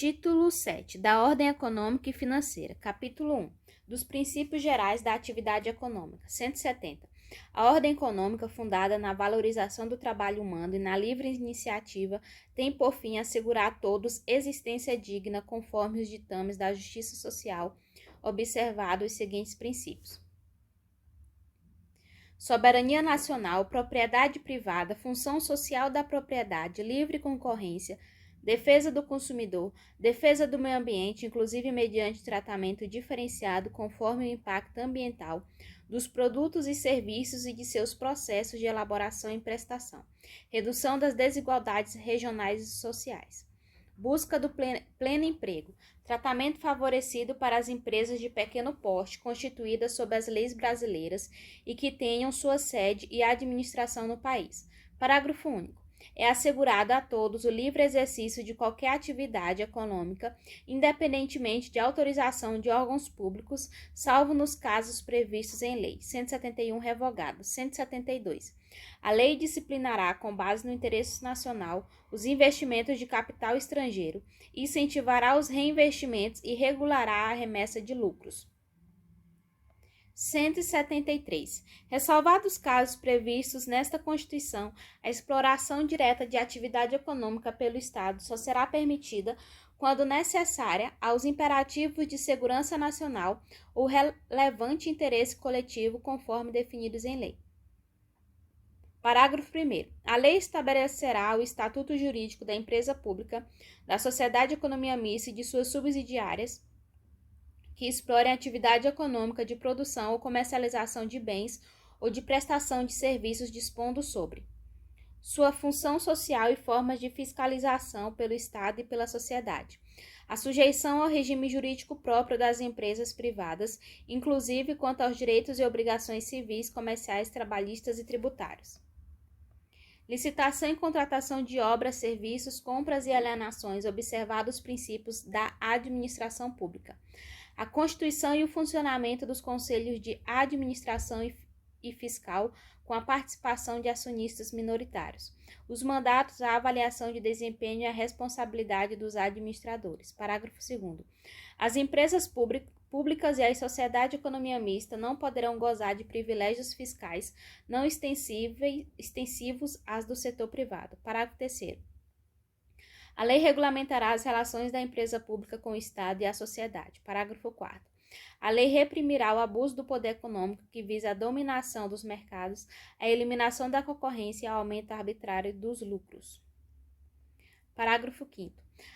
Título 7. Da Ordem Econômica e Financeira. Capítulo 1. Dos Princípios Gerais da Atividade Econômica. 170. A ordem econômica, fundada na valorização do trabalho humano e na livre iniciativa, tem por fim assegurar a todos existência digna conforme os ditames da justiça social, observado os seguintes princípios: soberania nacional, propriedade privada, função social da propriedade, livre concorrência, defesa do consumidor, defesa do meio ambiente, inclusive mediante tratamento diferenciado conforme o impacto ambiental dos produtos e serviços e de seus processos de elaboração e prestação, redução das desigualdades regionais e sociais, busca do pleno emprego, tratamento favorecido para as empresas de pequeno porte constituídas sob as leis brasileiras e que tenham sua sede e administração no país. Parágrafo único. É assegurado a todos o livre exercício de qualquer atividade econômica, independentemente de autorização de órgãos públicos, salvo nos casos previstos em lei. 171 revogado. 172. A lei disciplinará, com base no interesse nacional, os investimentos de capital estrangeiro, incentivará os reinvestimentos e regulará a remessa de lucros. 173. Ressalvados os casos previstos nesta Constituição, a exploração direta de atividade econômica pelo Estado só será permitida quando necessária aos imperativos de segurança nacional ou relevante interesse coletivo, conforme definidos em lei. Parágrafo 1º. A lei estabelecerá o estatuto jurídico da empresa pública, da sociedade de economia mista e de suas subsidiárias, que explorem atividade econômica de produção ou comercialização de bens ou de prestação de serviços, dispondo sobre sua função social e formas de fiscalização pelo Estado e pela sociedade, a sujeição ao regime jurídico próprio das empresas privadas, inclusive quanto aos direitos e obrigações civis, comerciais, trabalhistas e tributários. Licitação e contratação de obras, serviços, compras e alienações, observados os princípios da administração pública. A constituição e o funcionamento dos conselhos de administração e fiscal, com a participação de acionistas minoritários. Os mandatos, a avaliação de desempenho e a responsabilidade dos administradores. Parágrafo 2º. As empresas públicas e a sociedade de economia mista não poderão gozar de privilégios fiscais não extensivos às do setor privado. Parágrafo 3º. A lei regulamentará as relações da empresa pública com o Estado e a sociedade. Parágrafo 4º. A lei reprimirá o abuso do poder econômico que visa a dominação dos mercados, a eliminação da concorrência e o aumento arbitrário dos lucros. Parágrafo 5º.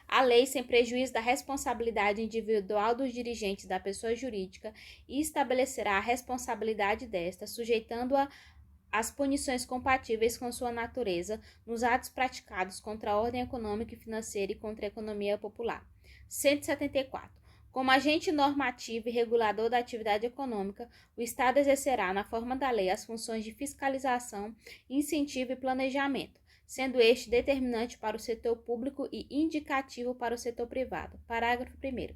A lei, sem prejuízo da responsabilidade individual dos dirigentes da pessoa jurídica, estabelecerá a responsabilidade desta, sujeitando-a as punições compatíveis com sua natureza nos atos praticados contra a ordem econômica e financeira e contra a economia popular. 174. Como agente normativo e regulador da atividade econômica, o Estado exercerá, na forma da lei, as funções de fiscalização, incentivo e planejamento, sendo este determinante para o setor público e indicativo para o setor privado. Parágrafo 1º.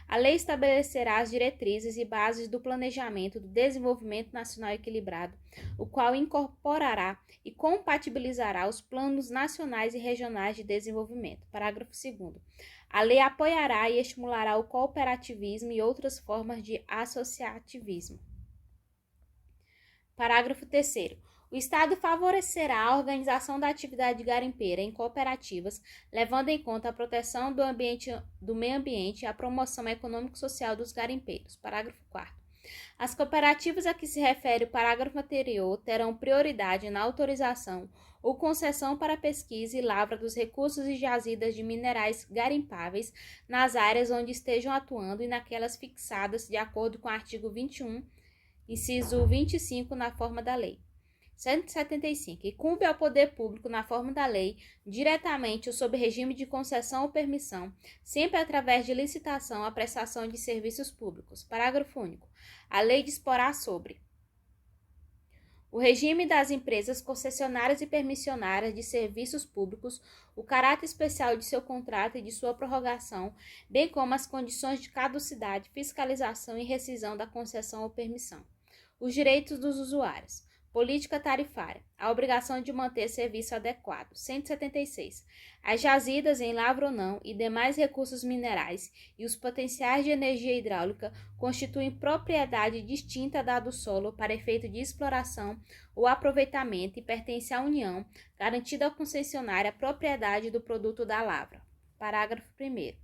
A lei estabelecerá as diretrizes e bases do planejamento do desenvolvimento nacional equilibrado, o qual incorporará e compatibilizará os planos nacionais e regionais de desenvolvimento. Parágrafo 2º. A lei apoiará e estimulará o cooperativismo e outras formas de associativismo. Parágrafo 3º. O Estado favorecerá a organização da atividade garimpeira em cooperativas, levando em conta a proteção do meio ambiente e a promoção econômico-social dos garimpeiros. Parágrafo 4º. As cooperativas a que se refere o parágrafo anterior terão prioridade na autorização ou concessão para pesquisa e lavra dos recursos e jazidas de minerais garimpáveis nas áreas onde estejam atuando e naquelas fixadas de acordo com o artigo 21, inciso 25, na forma da lei. 175. E cumpre ao poder público, na forma da lei, diretamente ou sob regime de concessão ou permissão, sempre através de licitação, a prestação de serviços públicos. Parágrafo único. A lei disporá sobre o regime das empresas concessionárias e permissionárias de serviços públicos, o caráter especial de seu contrato e de sua prorrogação, bem como as condições de caducidade, fiscalização e rescisão da concessão ou permissão. Os direitos dos usuários. Política tarifária. A obrigação de manter serviço adequado. 176. As jazidas em lavra ou não e demais recursos minerais e os potenciais de energia hidráulica constituem propriedade distinta da do solo para efeito de exploração ou aproveitamento e pertence à União, garantida ao concessionário a propriedade do produto da lavra. Parágrafo 1º.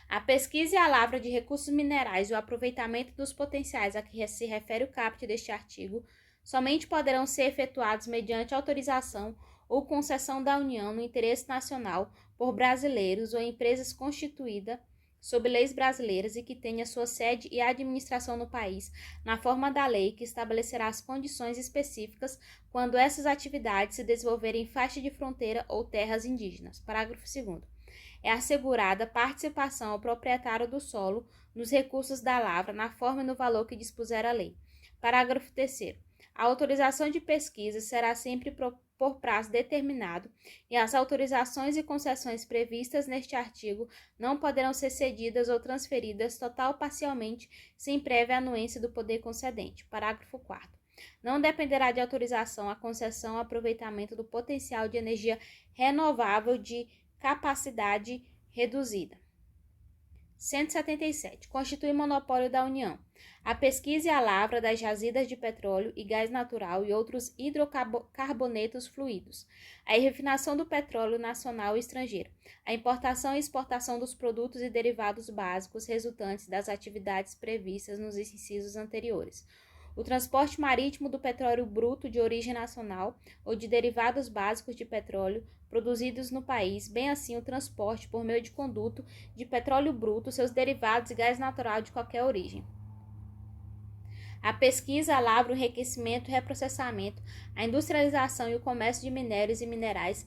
A pesquisa e a lavra de recursos minerais e o aproveitamento dos potenciais a que se refere o caput deste artigo somente poderão ser efetuados mediante autorização ou concessão da União no interesse nacional por brasileiros ou empresas constituídas sob leis brasileiras e que tenha sua sede e administração no país, na forma da lei que estabelecerá as condições específicas quando essas atividades se desenvolverem em faixa de fronteira ou terras indígenas. Parágrafo 2º. É assegurada participação ao proprietário do solo nos recursos da lavra na forma e no valor que dispuser a lei. Parágrafo 3º. A autorização de pesquisa será sempre por prazo determinado e as autorizações e concessões previstas neste artigo não poderão ser cedidas ou transferidas total ou parcialmente sem prévia anuência do poder concedente. Parágrafo 4º. Não dependerá de autorização a concessão ou aproveitamento do potencial de energia renovável de capacidade reduzida. 177. Constitui monopólio da União. A pesquisa e a lavra das jazidas de petróleo e gás natural e outros hidrocarbonetos fluidos. A refinação do petróleo nacional e estrangeiro. A importação e exportação dos produtos e derivados básicos resultantes das atividades previstas nos incisos anteriores. O transporte marítimo do petróleo bruto de origem nacional ou de derivados básicos de petróleo produzidos no país, bem assim o transporte por meio de conduto de petróleo bruto, seus derivados e gás natural de qualquer origem. A pesquisa, a lavra, o enriquecimento, o reprocessamento, a industrialização e o comércio de minérios e minerais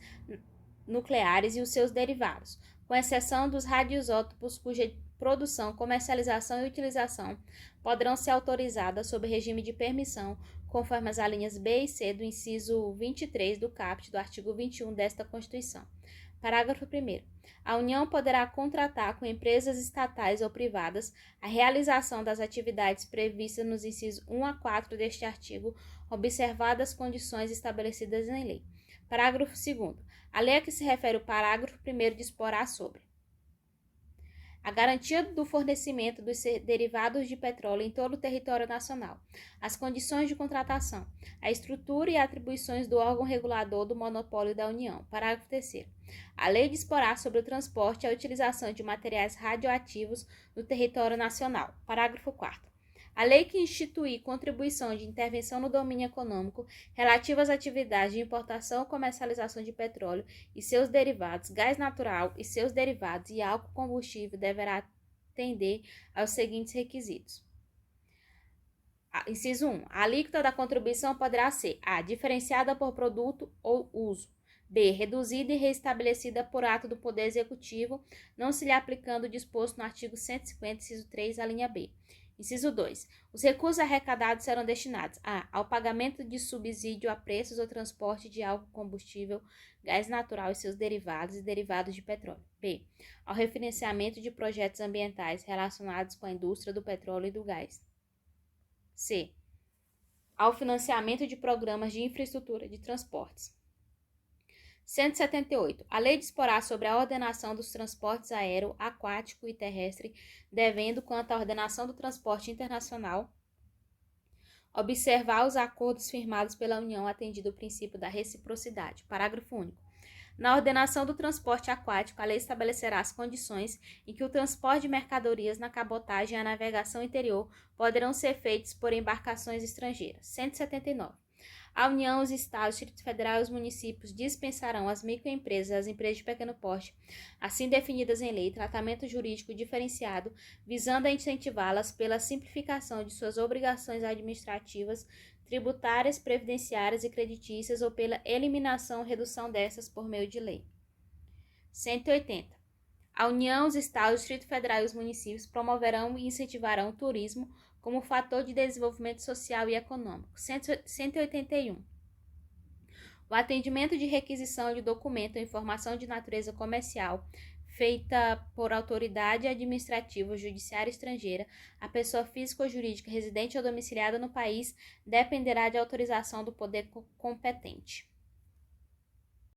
nucleares e os seus derivados, com exceção dos radioisótopos cuja produção, comercialização e utilização poderão ser autorizadas sob regime de permissão, conforme as alíneas B e C do inciso 23 do caput do artigo 21 desta Constituição. Parágrafo 1º. A União poderá contratar com empresas estatais ou privadas a realização das atividades previstas nos incisos 1 a 4 deste artigo, observadas as condições estabelecidas em lei. Parágrafo 2º. A lei a que se refere o parágrafo 1º disporá sobre a garantia do fornecimento dos derivados de petróleo em todo o território nacional, as condições de contratação, a estrutura e atribuições do órgão regulador do monopólio da União. Parágrafo 3º. A lei disporá sobre o transporte e a utilização de materiais radioativos no território nacional. Parágrafo 4º. A lei que instituir contribuição de intervenção no domínio econômico relativa às atividades de importação ou comercialização de petróleo e seus derivados, gás natural e seus derivados e álcool combustível deverá atender aos seguintes requisitos. Inciso 1. A alíquota da contribuição poderá ser a. Diferenciada por produto ou uso. B. Reduzida e reestabelecida por ato do Poder Executivo, não se lhe aplicando o disposto no artigo 150, inciso 3, a linha B. Inciso 2. Os recursos arrecadados serão destinados a. Ao pagamento de subsídio a preços ou transporte de álcool combustível, gás natural e seus derivados e derivados de petróleo. B. Ao refinanciamento de projetos ambientais relacionados com a indústria do petróleo e do gás. C. Ao financiamento de programas de infraestrutura de transportes. 178. A lei disporá sobre a ordenação dos transportes aéreo, aquático e terrestre, devendo, quanto à ordenação do transporte internacional, observar os acordos firmados pela União atendido o princípio da reciprocidade. Parágrafo único. Na ordenação do transporte aquático, a lei estabelecerá as condições em que o transporte de mercadorias na cabotagem e a navegação interior poderão ser feitos por embarcações estrangeiras. 179. A União, os Estados, o Distrito Federal e os municípios dispensarão às microempresas e às empresas de pequeno porte, assim definidas em lei, tratamento jurídico diferenciado, visando a incentivá-las pela simplificação de suas obrigações administrativas, tributárias, previdenciárias e creditícias ou pela eliminação ou redução dessas por meio de lei. 180. A União, os Estados, o Distrito Federal e os municípios promoverão e incentivarão o turismo como fator de desenvolvimento social e econômico. 181. O atendimento de requisição de documento ou informação de natureza comercial feita por autoridade administrativa ou judiciária estrangeira, a pessoa física ou jurídica residente ou domiciliada no país dependerá de autorização do poder competente.